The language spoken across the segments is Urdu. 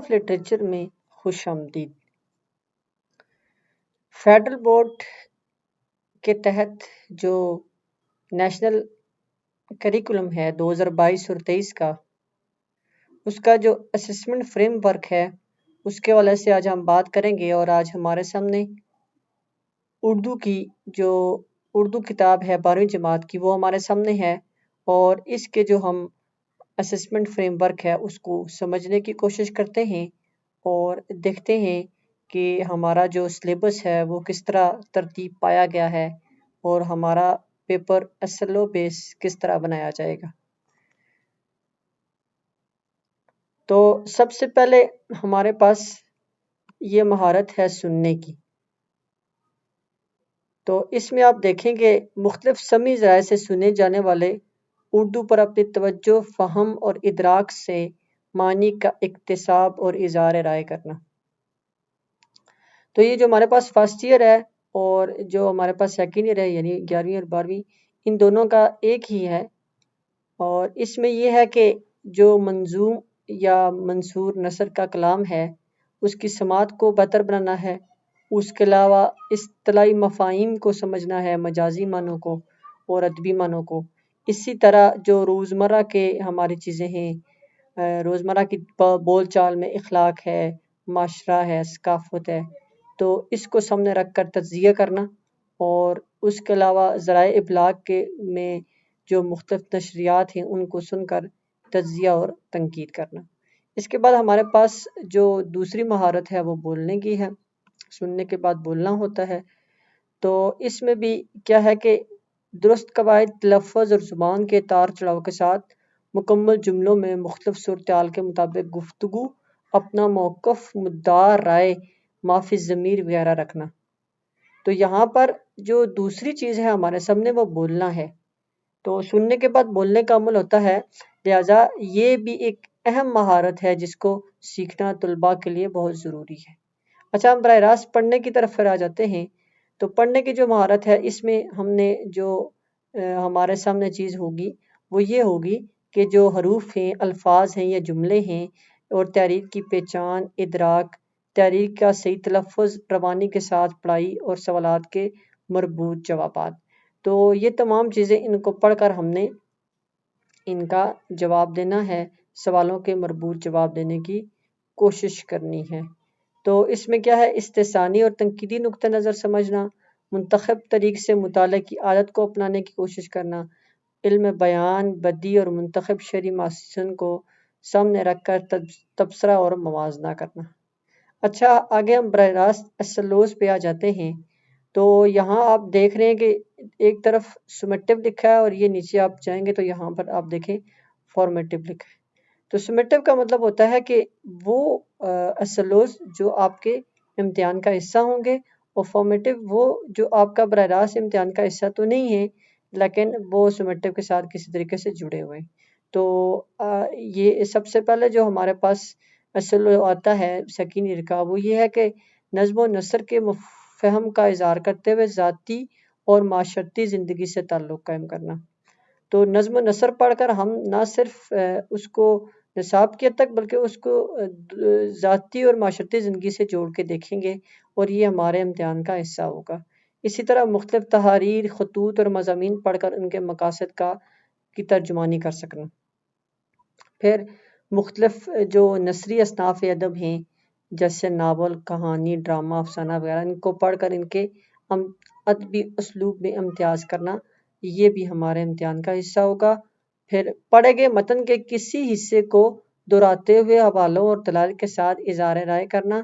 آف لٹریچر میں خوش آمدید۔ فیڈرل بورڈ کے تحت جو نیشنل کریکولم ہے 2022 اور 23 کا، اس کا جو اسسمنٹ فریم ورک ہے اس کے والے سے آج ہم بات کریں گے۔ اور آج ہمارے سامنے اردو کی جو اردو کتاب ہے 12ویں جماعت کی، وہ ہمارے سامنے ہے، اور اس کے جو ہم اسسمنٹ فریم ورک ہے اس کو سمجھنے کی کوشش کرتے ہیں اور دیکھتے ہیں کہ ہمارا جو سلیبس ہے وہ کس طرح ترتیب پایا گیا ہے اور ہمارا پیپر SLO بیس کس طرح بنایا جائے گا۔ تو سب سے پہلے ہمارے پاس یہ مہارت ہے سننے کی۔ تو اس میں آپ دیکھیں گے مختلف سمعی ذرائع سے سنے جانے والے اردو پر اپنی توجہ، فہم اور ادراک سے معنی کا اکتساب اور اظہار رائے کرنا۔ تو یہ جو ہمارے پاس فرسٹ ایئر ہے اور جو ہمارے پاس سیکنڈ ایئر ہے، یعنی 11ویں اور 12ویں، ان دونوں کا ایک ہی ہے، اور اس میں یہ ہے کہ جو منظوم یا منثور نثر کا کلام ہے اس کی سماعت کو بہتر بنانا ہے، اس کے علاوہ اصطلاحی مفاہیم کو سمجھنا ہے، مجازی معنوں کو اور ادبی معنوں کو۔ اسی طرح جو روزمرہ کے ہماری چیزیں ہیں، روزمرہ کی بول چال میں اخلاق ہے، معاشرہ ہے، ثقافت ہے، تو اس کو سامنے رکھ کر تجزیہ کرنا، اور اس کے علاوہ ذرائع ابلاغ کے میں جو مختلف نشریات ہیں ان کو سن کر تجزیہ اور تنقید کرنا۔ اس کے بعد ہمارے پاس جو دوسری مہارت ہے وہ بولنے کی ہے، سننے کے بعد بولنا ہوتا ہے۔ تو اس میں بھی کیا ہے کہ درست قواعد، تلفظ اور زبان کے تار چڑاؤ کے ساتھ مکمل جملوں میں مختلف صورتحال کے مطابق گفتگو، اپنا موقف، مدعا رائے، معافی ضمیر وغیرہ رکھنا۔ تو یہاں پر جو دوسری چیز ہے ہمارے سامنے وہ بولنا ہے، تو سننے کے بعد بولنے کا عمل ہوتا ہے، لہٰذا یہ بھی ایک اہم مہارت ہے جس کو سیکھنا طلباء کے لیے بہت ضروری ہے۔ اچھا، ہم براہ راست پڑھنے کی طرف پھر آ جاتے ہیں۔ تو پڑھنے کی جو مہارت ہے اس میں ہم نے جو ہمارے سامنے چیز ہوگی وہ یہ ہوگی کہ جو حروف ہیں، الفاظ ہیں یا جملے ہیں، اور تحریر کی پہچان، ادراک، تحریر کا صحیح تلفظ، روانی کے ساتھ پڑھائی اور سوالات کے مربوط جوابات۔ تو یہ تمام چیزیں ان کو پڑھ کر ہم نے ان کا جواب دینا ہے، سوالوں کے مربوط جواب دینے کی کوشش کرنی ہے۔ تو اس میں کیا ہے، استحسانی اور تنقیدی نقطہ نظر سمجھنا، منتخب طریق سے مطالعے کی عادت کو اپنانے کی کوشش کرنا، علم بیان، بدیع اور منتخب شعری محاسن کو سامنے رکھ کر تبصرہ اور موازنہ کرنا۔ اچھا، آگے ہم براہ راست SLOs پہ آ جاتے ہیں۔ تو یہاں آپ دیکھ رہے ہیں کہ ایک طرف سمیٹو لکھا ہے اور یہ نیچے آپ جائیں گے تو یہاں پر آپ دیکھیں فارمیٹو لکھا ہے۔ تو سمیٹو کا مطلب ہوتا ہے کہ وہ SLOs جو آپ کے امتحان کا حصہ ہوں گے، اور فارمیٹو وہ جو آپ کا براہ راست امتحان کا حصہ تو نہیں ہے لیکن وہ سمیٹو کے ساتھ کسی طریقے سے جڑے ہوئے ہیں۔ تو یہ سب سے پہلے جو ہمارے پاس SLO آتا ہے سیکنڈ ایئر کا، وہ یہ ہے کہ نظم و نثر کے فہم کا اظہار کرتے ہوئے ذاتی اور معاشرتی زندگی سے تعلق قائم کرنا۔ تو نظم و نثر پڑھ کر ہم نہ صرف اس کو نصاب کی حد تک بلکہ اس کو ذاتی اور معاشرتی زندگی سے جوڑ کے دیکھیں گے، اور یہ ہمارے امتحان کا حصہ ہوگا۔ اسی طرح مختلف تحاریر، خطوط اور مضامین پڑھ کر ان کے مقاصد کی ترجمانی کر سکنا۔ پھر مختلف جو نثری اصناف ادب ہیں جیسے ناول، کہانی، ڈرامہ، افسانہ وغیرہ، ان کو پڑھ کر ان کے ادبی اسلوب میں امتیاز کرنا، یہ بھی ہمارے امتحان کا حصہ ہوگا۔ پھر پڑھے گئے متن کے کسی حصے کو دہراتے ہوئے حوالوں اور دلائل کے ساتھ اظہار رائے کرنا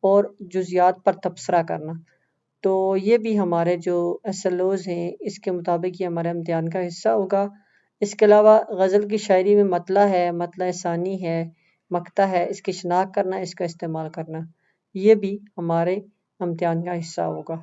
اور جزیات پر تبصرہ کرنا۔ تو یہ بھی ہمارے جو SLOs ہیں اس کے مطابق یہ ہمارے امتحان کا حصہ ہوگا۔ اس کے علاوہ غزل کی شاعری میں مطلع ہے، مطلع ثانی ہے، مقطع ہے، اس کی شناخت کرنا، اس کا استعمال کرنا، یہ بھی ہمارے امتحان کا حصہ ہوگا۔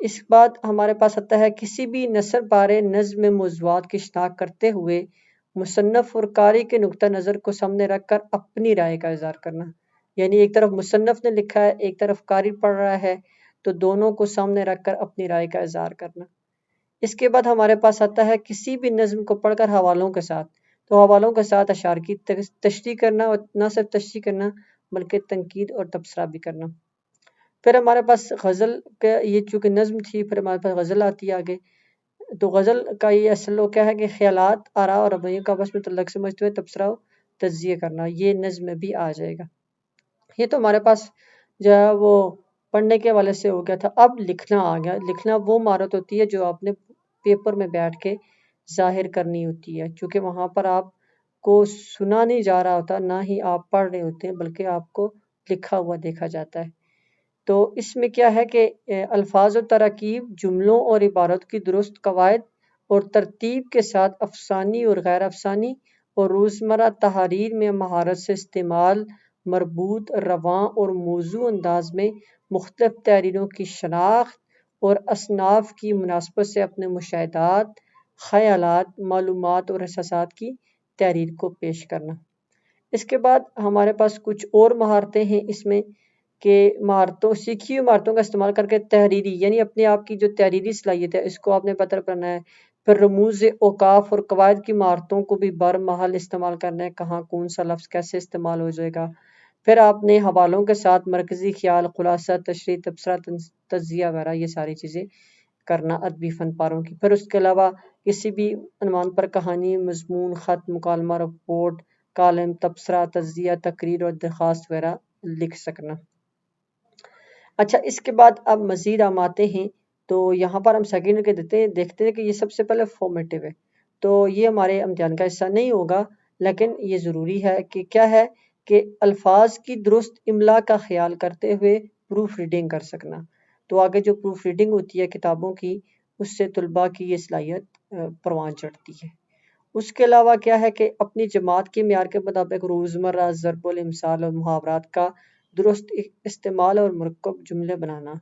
اس بعد ہمارے پاس آتا ہے کسی بھی نثر بارے نظم موضوعات کی شناخت کرتے ہوئے مصنف اور قاری کے نقطہ نظر کو سامنے رکھ کر اپنی رائے کا اظہار کرنا۔ یعنی ایک طرف مصنف نے لکھا ہے، ایک طرف قاری پڑھ رہا ہے، تو دونوں کو سامنے رکھ کر اپنی رائے کا اظہار کرنا۔ اس کے بعد ہمارے پاس آتا ہے کسی بھی نظم کو پڑھ کر حوالوں کے ساتھ، تو حوالوں کے ساتھ اشعار کی تشریح کرنا، اور نہ صرف تشریح کرنا بلکہ تنقید اور تبصرہ بھی کرنا۔ پھر ہمارے پاس غزل کا یہ چونکہ نظم تھی، پھر ہمارے پاس غزل آتی ہے آگے۔ تو غزل کا یہ اصل وہ کیا ہے کہ خیالات، آراء اور رویوں کا آپس میں تعلق سمجھتے ہوئے تبصرہ و تجزیہ کرنا، یہ نظم میں بھی آ جائے گا۔ یہ تو ہمارے پاس جو ہے وہ پڑھنے کے حوالے سے ہو گیا تھا۔ اب لکھنا آ گیا۔ لکھنا وہ مہارت ہوتی ہے جو آپ نے پیپر میں بیٹھ کے ظاہر کرنی ہوتی ہے، چونکہ وہاں پر آپ کو سنا نہیں جا رہا ہوتا، نہ ہی آپ پڑھ رہے ہوتے ہیں، بلکہ آپ کو لکھا ہوا دیکھا جاتا ہے۔ تو اس میں کیا ہے کہ الفاظ و تراکیب، جملوں اور عبارت کی درست قواعد اور ترتیب کے ساتھ افسانی اور غیر افسانی اور روزمرہ تحریر میں مہارت سے استعمال، مربوط، رواں اور موزوں انداز میں مختلف تحریروں کی شناخت اور اصناف کی مناسبت سے اپنے مشاہدات، خیالات، معلومات اور احساسات کی تحریر کو پیش کرنا۔ اس کے بعد ہمارے پاس کچھ اور مہارتیں ہیں اس میں کہ سیکھی ہوئی مہارتوں کا استعمال کر کے تحریری یعنی اپنے آپ کی جو تحریری صلاحیت ہے اس کو آپ نے بہتر کرنا ہے۔ پھر رموز اوقاف اور قواعد کی مہارتوں کو بھی بر محل استعمال کرنا ہے، کہاں کون سا لفظ کیسے استعمال ہو جائے گا۔ پھر آپ نے حوالوں کے ساتھ مرکزی خیال، خلاصہ، تشریح، تبصرہ، تجزیہ وغیرہ یہ ساری چیزیں کرنا ادبی فن پاروں کی۔ پھر اس کے علاوہ کسی بھی عنوان پر کہانی، مضمون، خط، مکالمہ، رپورٹ، کالم، تبصرہ، تجزیہ، تقریر اور درخواست وغیرہ لکھ سکنا۔ اچھا، اس کے بعد اب مزید ہم آتے ہیں تو یہاں پر ہم سیکنڈ کے دیکھتے ہیں کہ یہ سب سے پہلے فارمیٹیو ہے، تو یہ ہمارے امتحان کا حصہ نہیں ہوگا، لیکن یہ ضروری ہے کہ کیا ہے کہ الفاظ کی درست املا کا خیال کرتے ہوئے پروف ریڈنگ کر سکنا۔ تو آگے جو پروف ریڈنگ ہوتی ہے کتابوں کی، اس سے طلباء کی یہ صلاحیت پروان چڑھتی ہے۔ اس کے علاوہ کیا ہے کہ اپنی جماعت کے معیار کے مطابق روزمرہ ضرب الامثال اور محاورات کا درست استعمال اور مرکب جملے بنانا۔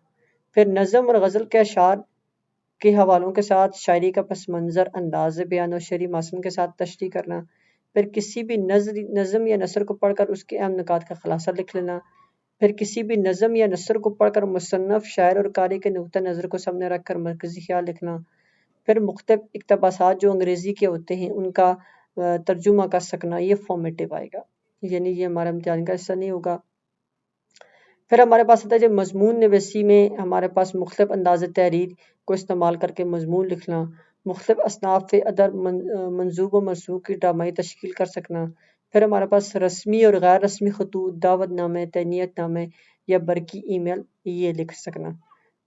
پھر نظم اور غزل کے اشعار کے حوالوں کے ساتھ شاعری کا پس منظر، انداز بیان اور شعری ماسن کے ساتھ تشریح کرنا۔ پھر کسی بھی نظم یا نثر کو پڑھ کر اس کے اہم نکات کا خلاصہ لکھ لینا۔ پھر کسی بھی نظم یا نثر کو پڑھ کر مصنف، شاعر اور قاری کے نقطہ نظر کو سامنے رکھ کر مرکزی خیال لکھنا۔ پھر مختلف اقتباسات جو انگریزی کے ہوتے ہیں ان کا ترجمہ کر سکنا، یہ فارمیٹیو آئے گا، یعنی یہ ہمارا امتحان کا حصہ نہیں ہوگا۔ پھر ہمارے پاس آتا ہے جو مضمون نویسی میں ہمارے پاس مختلف انداز تحریر کو استعمال کر کے مضمون لکھنا، مختلف اصناف ادب، منظوم و مرثوع کی ڈرامائی تشکیل کر سکنا۔ پھر ہمارے پاس رسمی اور غیر رسمی خطوط، دعوت نامے، تہنیت نامے یا برقی ای میل یہ لکھ سکنا۔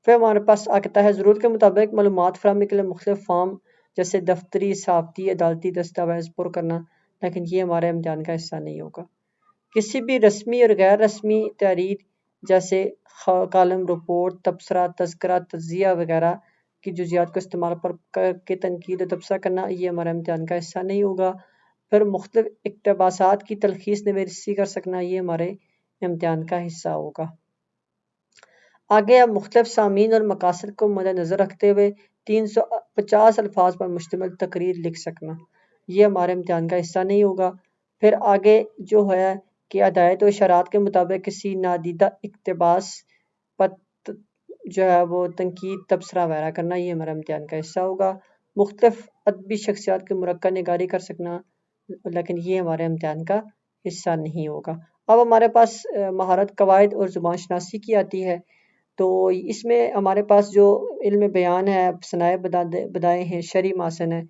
پھر ہمارے پاس آتا ہے ضرورت کے مطابق معلومات فراہمی کے لیے مختلف فارم جیسے دفتری، صحافتی، عدالتی دستاویز پر کرنا، لیکن یہ ہمارے امتحان کا حصہ نہیں ہوگا۔ کسی بھی رسمی اور غیر رسمی تحریر جیسے کالم، رپورٹ، تبصرہ، تذکرہ، تجزیہ وغیرہ کی جزیات کو استعمال کر کے تنقید و تبصرہ کرنا، یہ ہمارا امتحان کا حصہ نہیں ہوگا۔ پھر مختلف اقتباسات کی تلخیص نویسی کر سکنا، یہ ہمارے امتحان کا حصہ ہوگا۔ آگے اب مختلف سامعین اور مقاصد کو مد نظر رکھتے ہوئے 350 الفاظ پر مشتمل تقریر لکھ سکنا، یہ ہمارے امتحان کا حصہ نہیں ہوگا۔ پھر آگے جو ہے کہ ہدایت و اشارات کے مطابق کسی نادیدہ اقتباس پر جو ہے وہ تنقید، تبصرہ وغیرہ کرنا، یہ ہمارا امتحان کا حصہ ہوگا۔ مختلف ادبی شخصیات کی مرکہ نگاری کر سکنا، لیکن یہ ہمارے امتحان کا حصہ نہیں ہوگا۔ اب ہمارے پاس مہارت قواعد اور زبان شناسی کی آتی ہے، تو اس میں ہمارے پاس جو علم بیان ہے، صنائع بدائع ہیں، شرعی محاسن ہے،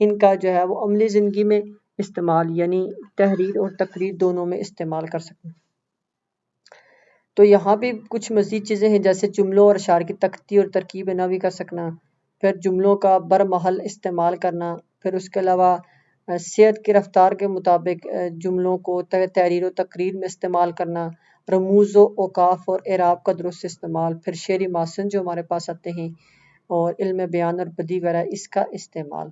ان کا جو ہے وہ عملی زندگی میں استعمال یعنی تحریر اور تقریر دونوں میں استعمال کر سکیں۔ تو یہاں بھی کچھ مزید چیزیں ہیں جیسے جملوں اور اشعار کی تختی اور ترکیب نوی کر سکنا، پھر جملوں کا برمحل استعمال کرنا، پھر اس کے علاوہ صحت کی رفتار کے مطابق جملوں کو تحریر و تقریر میں استعمال کرنا، رموز و اوقاف اور اعراب کا درست استعمال، پھر شعری محسن جو ہمارے پاس آتے ہیں اور علم بیان اور بدیع وغیرہ اس کا استعمال۔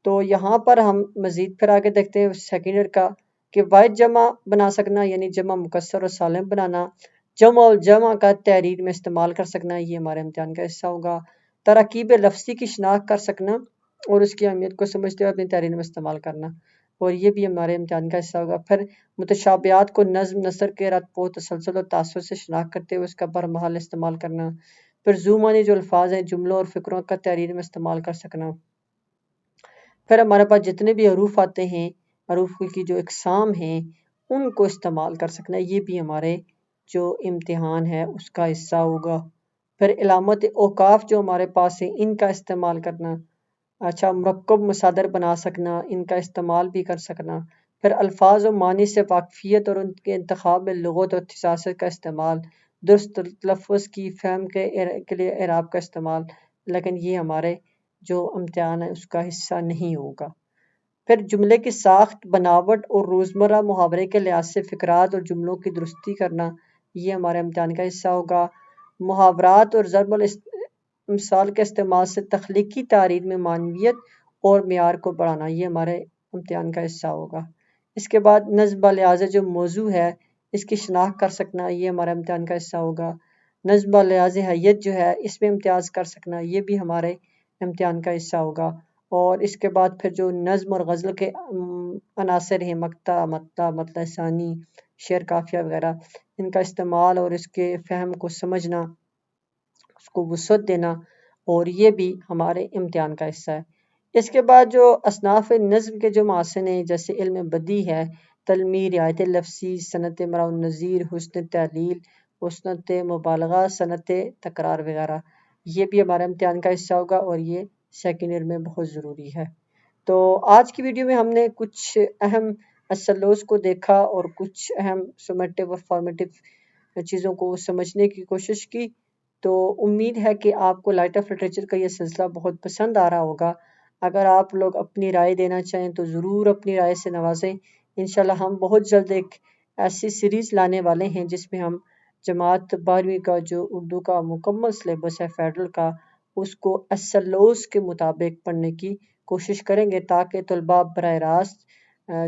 تو یہاں پر ہم مزید پھر آگے دیکھتے ہیں سیکنڈ ایئر کا کہ واحد جمع بنا سکنا یعنی جمع مکسر اور سالم بنانا، جمع اور جمع کا تحریر میں استعمال کر سکنا، یہ ہمارے امتحان کا حصہ ہوگا۔ تراکیب لفظی کی شناخت کر سکنا اور اس کی اہمیت کو سمجھتے ہوئے اپنی تحریر میں استعمال کرنا، اور یہ بھی ہمارے امتحان کا حصہ ہوگا۔ پھر متشابہات کو نظم نثر کے رتب و تسلسل و تاثر سے شناخت کرتے ہوئے اس کا برمحل استعمال کرنا، پھر ذو معنی جو الفاظ ہیں جملوں اور فقروں کا تحریر میں استعمال کر سکنا۔ پھر ہمارے پاس جتنے بھی حروف آتے ہیں، حروف کی جو اقسام ہیں ان کو استعمال کر سکنا، یہ بھی ہمارے جو امتحان ہے اس کا حصہ ہوگا۔ پھر علامت اوقاف جو ہمارے پاس ہیں ان کا استعمال کرنا، اچھا مرکب مصادر بنا سکنا، ان کا استعمال بھی کر سکنا۔ پھر الفاظ و معنی سے واقفیت اور ان کے انتخاب میں لغت اور اختصاصات کا استعمال، درست تلفظ کی فہم کے لیے اعراب کا استعمال، لیکن یہ ہمارے جو امتحان ہے اس کا حصہ نہیں ہوگا۔ پھر جملے کی ساخت، بناوٹ اور روزمرہ محاورے کے لحاظ سے فقرات اور جملوں کی درستی کرنا، یہ ہمارے امتحان کا حصہ ہوگا۔ محاورات اور ضرب مثال کے استعمال سے تخلیقی تعریر میں معنویت اور معیار کو بڑھانا، یہ ہمارے امتحان کا حصہ ہوگا۔ اس کے بعد نظم لحاظ جو موضوع ہے اس کی شناخت کر سکنا، یہ ہمارے امتحان کا حصہ ہوگا۔ نظم لحاظ حیت جو ہے اس میں امتیاز کر سکنا، یہ بھی ہمارے امتحان کا حصہ ہوگا۔ اور اس کے بعد پھر جو نظم اور غزل کے عناصر ہیں، مقطع، مطلع، مطلع ثانی، شعر، قافیہ وغیرہ، ان کا استعمال اور اس کے فہم کو سمجھنا، اس کو وسعت دینا، اور یہ بھی ہمارے امتحان کا حصہ ہے۔ اس کے بعد جو اصناف نظم کے جو محاسن ہیں جیسے علم بدیع ہے، تلمیح، رعایت لفظی، صنعت مرام النظیر، حسن تعلیل، حسنت مبالغہ، صنعت تکرار وغیرہ، یہ بھی ہمارے امتحان کا حصہ ہوگا اور یہ سیکنڈ ایئر میں بہت ضروری ہے۔ تو آج کی ویڈیو میں ہم نے کچھ اہم SLOs کو دیکھا اور کچھ اہم سمیٹیو اور فارمیٹیو چیزوں کو سمجھنے کی کوشش کی۔ تو امید ہے کہ آپ کو لائٹ آف لٹریچر کا یہ سلسلہ بہت پسند آ رہا ہوگا۔ اگر آپ لوگ اپنی رائے دینا چاہیں تو ضرور اپنی رائے سے نوازیں۔ انشاءاللہ ہم بہت جلد ایک ایسی سیریز لانے والے ہیں جس میں ہم جماعت 12ویں کا جو اردو کا مکمل سلیبس ہے فیڈرل کا، اس کو SLOs کے مطابق پڑھنے کی کوشش کریں گے تاکہ طلباء براہ راست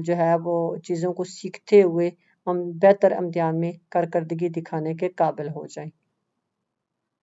جو ہے وہ چیزوں کو سیکھتے ہوئے ہم بہتر امتحان میں کارکردگی دکھانے کے قابل ہو جائیں۔